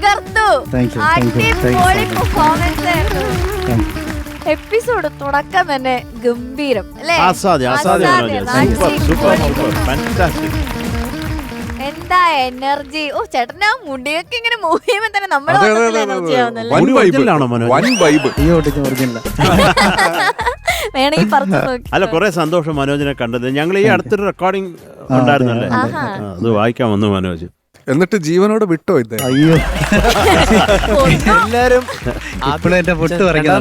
തകർത്തു. അടിപൊളി പെർഫോമൻസ് ആയിരുന്നു. എപ്പിസോഡ് തുടക്കം തന്നെ ഗംഭീരം അല്ലേ? എന്താ എനർജി! ഓ ചേട്ടനാ മുടിയൊക്കെ ഇങ്ങനെ മൂവ് ചെയ്യുമ്പോ തന്നെ നമ്മുടെ എനർജി ആവുന്നല്ലേ. വേണമെങ്കിൽ പറഞ്ഞു നോക്കി. അല്ല, കുറെ സന്തോഷം മനോജിനെ കണ്ടത്. ഞങ്ങൾ ഈ അടുത്തൊരു റെക്കോർഡിംഗ് ഉണ്ടായിരുന്നല്ലേ, അത് വായിക്കാൻ വന്നു മനോജ്. എന്നിട്ട് ജീവനോട് വിട്ടോ ഇത്? അയ്യോ, എല്ലാരും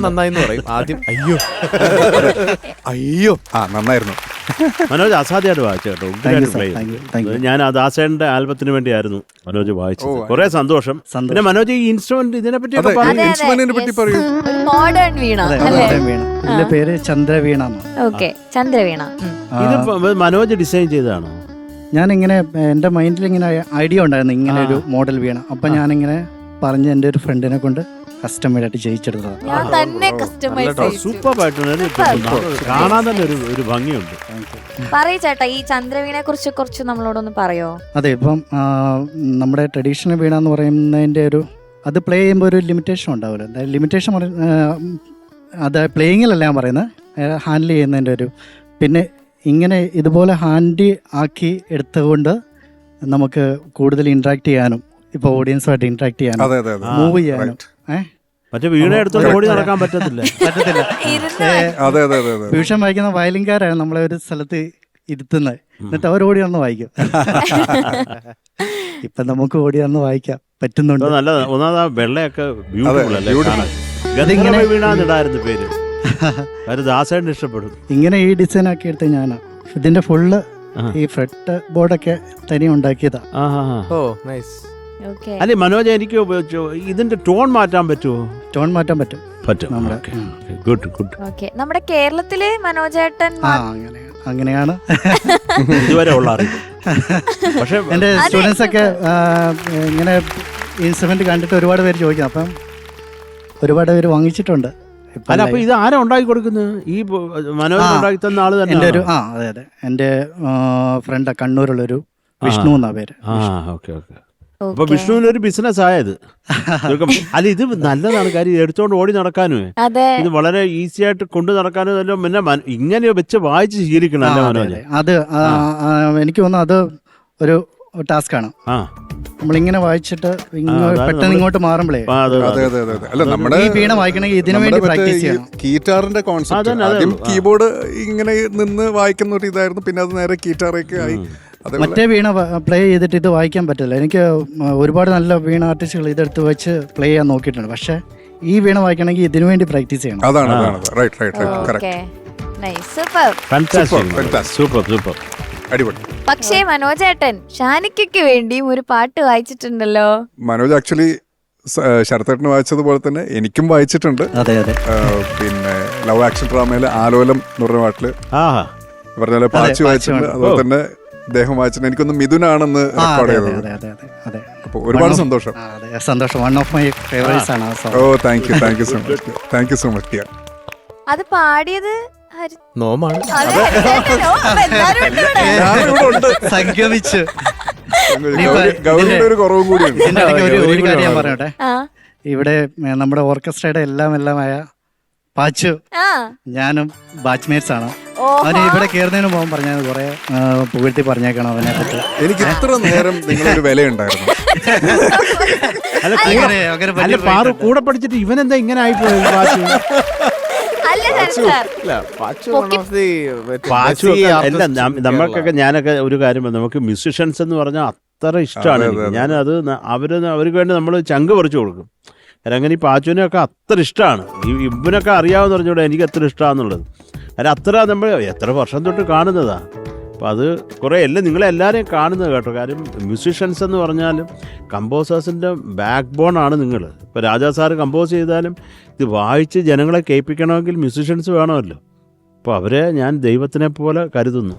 നന്നായി പറയും ആദ്യം. അയ്യോ അയ്യോ നന്നായിരുന്നു മനോജ്. അസാധ്യമായിട്ട് വായിച്ചു കേട്ടോ. ഞാൻ ആ ദാസേന്റെ ആൽബത്തിന് വേണ്ടിയായിരുന്നു മനോജ് വായിച്ചത്. കുറെ സന്തോഷം. പിന്നെ മനോജ് ഈ ഇൻസ്ട്രുമെന്റ് ഇതിനെ പറ്റി പറയൂ. മോഡേൺ വീണ. എന്റെ പേര് ചന്ദ്രവീണ. ഓക്കെ, ചന്ദ്രവീണ. ഇത് മനോജ് ഡിസൈൻ ചെയ്തതാണോ? ഞാനിങ്ങനെ എൻ്റെ മൈൻഡിൽ ഇങ്ങനെ ഐഡിയ ഉണ്ടായിരുന്നു ഇങ്ങനെ ഒരു മോഡൽ വീണ. അപ്പം ഞാനിങ്ങനെ പറഞ്ഞ് എൻ്റെ ഒരു ഫ്രണ്ടിനെ കൊണ്ട് കസ്റ്റമൈഡായിട്ട് ചെയ്യിച്ചെടുത്തതാണ്. കാണാൻ തന്നെ ഒരു ഭംഗിയുണ്ട്. പറയൂ ചേട്ടാ, ഈ ചന്ദ്രവീണയെ കുറിച്ച് കുറച്ച് നമ്മളോടൊന്ന് പറയോ? അതെ, ഇപ്പം നമ്മുടെ ട്രഡീഷണൽ വീണ എന്ന് പറയുന്നതിൻ്റെ ഒരു അത് പ്ലേ ചെയ്യുമ്പോൾ ഒരു ലിമിറ്റേഷൻ ഉണ്ടാവില്ല. ലിമിറ്റേഷൻ അത് പ്ലേയിങ്ങിലല്ല ഞാൻ പറയുന്നത്, ഹാൻഡിൽ ചെയ്യുന്നതിൻ്റെ ഒരു. പിന്നെ ഇങ്ങനെ ഇതുപോലെ ഹാൻഡ് ആക്കി എടുത്തുകൊണ്ട് നമുക്ക് കൂടുതൽ ഇന്ററാക്ട് ചെയ്യാനും ഇപ്പോൾ ഓഡിയൻസുമായിട്ട് ഇന്ററാക്ട് ചെയ്യാനും മൂവ് ചെയ്യാനും മറ്റേ വീണ എടുത്തോണ്ട് ഓടി നടക്കാൻ പറ്റത്തില്ല. ട്യൂഷൻ വായിക്കുന്ന വയലിൻകാരാണ് നമ്മളെ ഒരു സ്ഥലത്ത് ഇരുത്തുന്നത്, എന്നിട്ട് അവർ ഓടി വന്ന് വായിക്കും. ഇപ്പൊ നമുക്ക് ഓടി വന്ന് വായിക്കാം പറ്റുന്നുണ്ട്. നല്ല ഒന്നാമത് വെള്ളയൊക്കെ വീണാന്നിടായിരുന്നു പേര്. ദാസേട്ടന് ഇഷ്ടപ്പെടും. ഇങ്ങനെ ഈ ഡിസൈൻ ആക്കി എടുത്ത് ഞാനാ. ഇതിന്റെ ഫുള്ള് ഈ ഫ്രട്ട് ബോർഡൊക്കെ തനി ഉണ്ടാക്കിയതാ. അല്ലെ മനോജ്, എനിക്ക് ഇതിന്റെ ടോൺ മാറ്റാൻ പറ്റുമോ? ടോൺ മാറ്റാൻ പറ്റും. നമ്മുടെ കേരളത്തില് മനോജേട്ടൻ അങ്ങനെയാണ് ഇതുവരെ ഉള്ള അറിവ്. പക്ഷെ എന്റെ സ്റ്റുഡൻസ് ഒക്കെ ഇങ്ങനെ ഇൻസ്ട്രുമെന്റ് കണ്ടിട്ട് ഒരുപാട് പേര് ചോദിക്കും. അപ്പം ഒരുപാട് പേര് വാങ്ങിച്ചിട്ടുണ്ട്. അല്ല, അപ്പൊ ഇത് ആരാ ഉണ്ടാക്കി കൊടുക്കുന്നത്? ഈ മനോജ് ഉണ്ടാക്കി തന്ന ആള് തന്നെ? എന്റെ ഒരു അതെ അതെ, എന്റെ ഫ്രണ്ട് കണ്ണൂരുള്ളൊരു വിഷ്ണു എന്നാ പേര്. അപ്പൊ വിഷ്ണുവിന് ഒരു ബിസിനസ് ആയത്. അല്ല, ഇത് നല്ലതാണ് കാര്യം. എടുത്തോണ്ട് ഓടി നടക്കാനും ഇത് വളരെ ഈസി ആയിട്ട് കൊണ്ടു നടക്കാനും എല്ലാം. പിന്നെ ഇങ്ങനെ വെച്ച് വായിച്ച് ശീലിക്കണം അല്ലേ മനോജ്? അത് എനിക്ക് തോന്നുന്നു അത് ഒരു ടാസ്ക് ആണ്. നമ്മളിങ്ങനെ വായിച്ചിട്ട് പെട്ടെന്ന് ഇങ്ങോട്ട് മാറുമ്പോഴേ ഈ വീണ വായിക്കണമെങ്കിൽ ഇതിനു വേണ്ടി പ്രാക്ടീസ് ചെയ്യണം. കീറ്റാറിന്റെ കോൺസെപ്റ്റ് ആദ്യം കീബോർഡ് ഇങ്ങനെ നിന്ന് വായിക്കുന്ന ഒരു ഇതായിരുന്നു, പിന്നെ അത് നേരെ കീറ്റാറൊക്കെ ആയി. മറ്റേ വീണ പ്ലേ ചെയ്തിട്ട് ഇത് വായിക്കാൻ പറ്റില്ല. എനിക്ക് ഒരുപാട് നല്ല വീണ ആർട്ടിസ്റ്റുകൾ ഇതെടുത്ത് വെച്ച് പ്ലേ ചെയ്യാൻ നോക്കിയിട്ടുണ്ട്. പക്ഷെ ഈ വീണ വായിക്കണമെങ്കിൽ ഇതിനു വേണ്ടി പ്രാക്ടീസ് ചെയ്യണം. പക്ഷേ മനോജേട്ടൻ ഷാനിക്കയ്ക്ക് വേണ്ടിയും ഒരു പാട്ട് വായിച്ചിട്ടുണ്ടല്ലോ. മനോജ് ആക്ച്വലി ശരത്തേട്ടന് വായിച്ചതുപോലെ തന്നെ എനിക്കും വായിച്ചിട്ടുണ്ട്. പിന്നെ ലവ് ആക്ഷൻ ഡ്രാമയിലെ ആലോലം എന്ന് പറഞ്ഞ പാട്ടില് പറഞ്ഞ പാച്ച് വായിച്ചിട്ടുണ്ട്. അതുപോലെ തന്നെ അദ്ദേഹം വായിച്ചിട്ടുണ്ട്. എനിക്കൊന്ന് മിഥുനാണെന്ന് റെക്കോർഡ് ചെയ്തത്. അപ്പൊ ഒരുപാട് സന്തോഷം. വൺ ഓഫ് മൈ ഫേവറേറ്റ്സ് ആണ്. Oh thank you so much. Thank you so much. അത് പാടിയത് നോമാണ്. സംഗമിച്ച് ഒരു കുറവും കൂടിയുണ്ട്. ഒരു കാര്യം ഞാൻ പറയട്ടെ, ഇവിടെ നമ്മുടെ ഓർക്കസ്ട്രയുടെ എല്ലാമായ പാച്ചു ഞാനും ബാച്ച്മേറ്റ്സ് ആണ്. അവന് ഇവിടെ കയറുന്നതിന് പോകാൻ പറഞ്ഞത് കുറെ പുകഴ്ത്തി പറഞ്ഞേക്കണം അവനെ പറ്റി. എനിക്ക് ഇത്ര നേരം നിങ്ങളൊരു വിലയുണ്ടായിരുന്നു. കൂടെ പഠിച്ചിട്ട് ഇവനെന്താ ഇങ്ങനെ ആയിപ്പോയി? നമ്മൾക്കൊക്കെ ഞാനൊക്കെ ഒരു കാര്യം, നമുക്ക് മ്യൂസിഷ്യൻസ് എന്ന് പറഞ്ഞാൽ അത്ര ഇഷ്ടമാണ്. ഞാൻ അത് അവർക്ക് വേണ്ടി നമ്മൾ ചങ്ക് പറിച്ചു കൊടുക്കും. അങ്ങനെ ഈ പാച്ചുവിനൊക്കെ അത്ര ഇഷ്ടമാണ്. ഇവനൊക്കെ അറിയാമെന്ന് പറഞ്ഞൂടെ എനിക്ക് എത്ര ഇഷ്ടമാണെന്നുള്ളത്. അതിന് അത്ര നമ്മൾ എത്ര വർഷം തൊട്ട് കാണുന്നതാ. അപ്പം അത് കുറേ നിങ്ങളെല്ലാവരെയും കാണുന്നത് കേട്ടോ. കാര്യം മ്യൂസിഷ്യൻസ് എന്ന് പറഞ്ഞാലും കമ്പോസേഴ്സിൻ്റെ ബാക്ക് ബോൺ ആണ് നിങ്ങൾ. ഇപ്പോൾ രാജാ സാറ് കമ്പോസ് ചെയ്താലും ഇത് വായിച്ച് ജനങ്ങളെ കേൾപ്പിക്കണമെങ്കിൽ മ്യൂസിഷ്യൻസ് വേണമല്ലോ. അപ്പോൾ അവരെ ഞാൻ ദൈവത്തിനെ പോലെ കരുതുന്നു.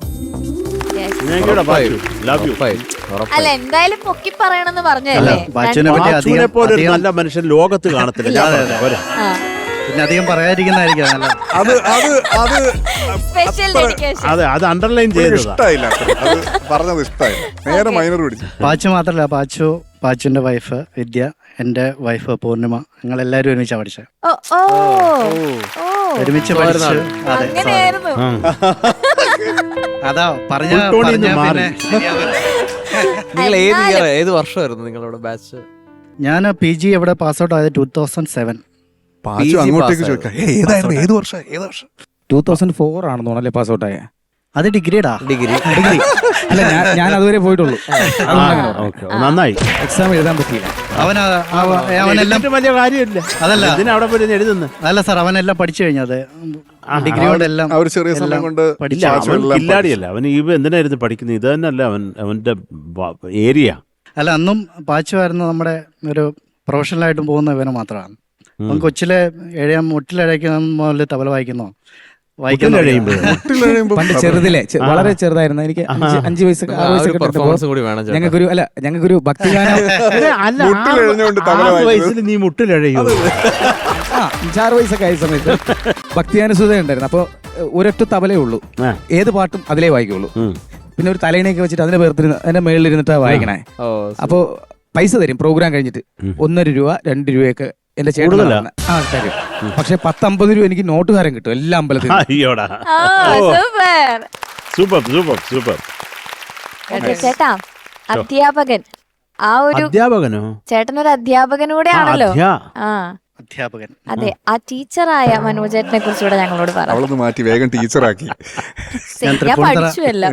അല്ല എന്തായാലും പൊക്കി പറയണമെന്ന് പറഞ്ഞല്ലേ. പാച്ചുവിനെ പോലെ ഒരു നല്ല മനുഷ്യൻ ലോകത്ത് കാണത്തില്ല. പിന്നെ അധികം പറയാതിരിക്കുന്നതായിരിക്കും. അത് അണ്ടർലൈൻ ചെയ്തത് പറഞ്ഞത് ഇഷ്ടമായി. നേരെ മൈനർ പിടിച്ചു. പാച്ചു മാത്രല്ല, പാച്ചുവിന്റെ വൈഫ് വിദ്യ എൻ്റെ വൈഫ് പൂർണിമ, ഞങ്ങളെല്ലാവരും ഒരുമിച്ചാണ് പഠിച്ചത്. ഓ ഓ ഓ ഒരുമിച്ച് പഠിച്ച്. അതെ, അങ്ങനെയായിരുന്നു. അതാ പറഞ്ഞ ഉൾട്ടോണിന്ന് മാറി. നിങ്ങൾ ഏത് വർഷമായിരുന്നു നിങ്ങളുടെ ബാച്ച്? ഞാൻ PG എവിടെ പാസ് ഔട്ട് ആയത് 2007. പാച്ചു അങ്ങോട്ടേക്ക് ചോദിക്കാം, ഏതായിരുന്നു, ഏത് വർഷം? 2004 ആണെന്ന് തോന്നല്ലേ പാസ് ഔട്ട് ആയ? അത് ഡിഗ്രിയുടെ ഡിഗ്രി അല്ല, ഞാൻ അതുവരെ പോയിട്ടുള്ളൂ. നന്നായി. എക്സാം എഴുതാൻ പറ്റിയില്ല. അവനെല്ലാം വലിയ കാര്യമില്ല. അതല്ല ഇതിന് അവിടെ പോയി എഴുതുന്നു. അതല്ല സാർ, അവനെല്ലാം പഠിച്ചു കഴിഞ്ഞത് ഡിഗ്രി കൊണ്ടെല്ലാം ആ ഒരു ചെറിയ സമയം കൊണ്ട് ഇല്ല, അവൻ കില്ലാടിയല്ല. അവൻ എന്തിനായിരുന്നു പഠിക്കുന്നത്? ഇത് തന്നെയല്ല അവന്റെ ഏരിയ. അല്ല, അന്നും പാച്ചുമായിരുന്നു നമ്മുടെ ഒരു പ്രൊഫഷണലായിട്ടും പോകുന്ന ഇവന് മാത്രമാണ്. അവൻ കൊച്ചിലെ മുട്ടിലഴയ്ക്കുന്ന മുതൽ തബല വായിക്കുന്നോ പണ്ട് ചെറുതിലെ വളരെ ചെറുതായിരുന്നു. എനിക്ക് 5 വയസ്സ് 6 വയസ്സൊക്കെ പെർഫോമൻസ് കൂടി വേണം. ഞങ്ങൾക്കൊരു ഭക്തിഗാനം. വയസ്സിൽ നീ മുട്ടിലഴയോ? 6 വയസ്സൊക്കെ ആയ സമയത്ത് ഭക്തിഗാന സുധ ഉണ്ടായിരുന്നു. അപ്പൊ ഒരൊറ്റ തബലേ ഉള്ളൂ, ഏത് പാട്ടും അതിലേ വായിക്കുള്ളൂ. പിന്നെ ഒരു തലേണയൊക്കെ വെച്ചിട്ട് അതിന്റെ പേർത്തിരുന്ന് അതിന്റെ മേളിലിരുന്നിട്ടാ വായിക്കണേ. അപ്പൊ പൈസ തരും പ്രോഗ്രാം കഴിഞ്ഞിട്ട്. 1.5 രൂപ 2 രൂപയൊക്കെ എന്റെ ചേട്ടൻ തരും. പക്ഷെ 10-50 രൂപ എനിക്ക് നോട്ടുകാരൻ കിട്ടും എല്ലാ അമ്പലത്തിലും. ചേട്ടാ, അധ്യാപകൻ, ആ ഒരു അധ്യാപകനോ? ചേട്ടനൊരു അധ്യാപകനൂടെ ആണല്ലോ. ആ അധ്യാപകൻ. അതെ, ആ ടീച്ചറായ മനോജേട്ടനെ കുറിച്ചുകൂടെ ഞങ്ങളോട് പറയാം. അവളൊന്ന് മാറ്റി വേഗം ടീച്ചറാക്കി. ഞാൻ പഠിച്ചു എല്ലാം.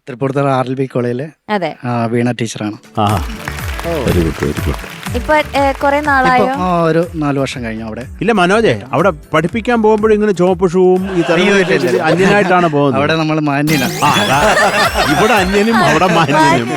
തൃപ്പൂണിത്തുറ RLB കോളേജിലെ അതെ, വീണ ടീച്ചറാണ്. Very good, very good. ഇപ്പൊ കൊറേ നാളായോ? ഒരു 4 വർഷം കഴിഞ്ഞു അവിടെ. ഇല്ല മനോജെ, അവിടെ പഠിപ്പിക്കാൻ പോകുമ്പോഴും ഇങ്ങനെ ചുവപ്പ് ഷൂവും ഈ അന്യനായിട്ടാണ് പോകുന്നത്. അവിടെ നമ്മൾ മാന്യനാണ്. ഇവിടെ അന്യനും അവിടെ മാന്യനും.